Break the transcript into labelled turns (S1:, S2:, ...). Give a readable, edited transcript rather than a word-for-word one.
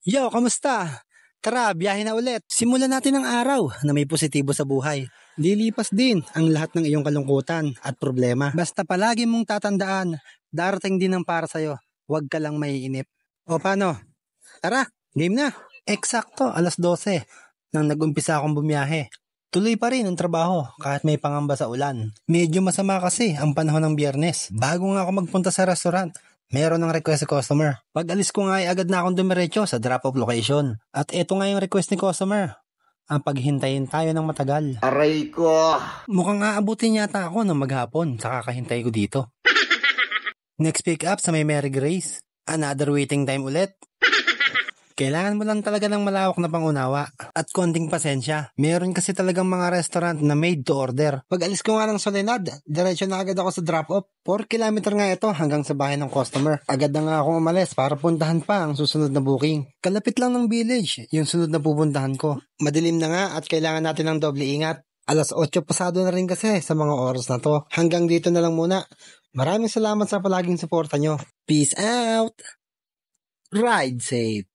S1: Yo, kamusta? Tara, biyahe na ulit. Simulan natin ang araw na may positibo sa buhay. Lilipas din ang lahat ng iyong kalungkutan at problema. Basta palagi mong tatandaan, darating din ang para sa'yo. Huwag ka lang maiinip. O paano? Tara, game na. Eksakto, 12:00 nang nag-umpisa akong bumiyahe. Tuloy pa rin ang trabaho kahit may pangamba sa ulan. Medyo masama kasi ang panahon ng Biyernes. Bago nga ako magpunta sa restaurant, meron ng request sa customer. Pag alis ko nga ay agad na akong dumiretso sa drop-off location. At eto nga yung request ni customer. Ang paghintayin tayo ng matagal.
S2: Aray ko!
S1: Mukhang aabutin yata ako ng maghapon sa kakahintay ko dito. Next pick up sa may Mary Grace. Another waiting time ulit. Kailangan mo lang talaga ng malawak na pangunawa at konting pasensya. Meron kasi talagang mga restaurant na made to order. Pag alis ko nga ng Soledad, diretso na agad ako sa drop-off. 4 kilometer nga ito hanggang sa bahay ng customer. Agad na nga akong umalis para puntahan pa ang susunod na booking. Kalapit lang ng village, yung sunod na pupuntahan ko. Madilim na nga at kailangan natin ng doble ingat. 8:00 pasado na rin kasi sa mga oras na to. Hanggang dito na lang muna. Maraming salamat sa palaging suporta nyo. Peace out! Ride safe!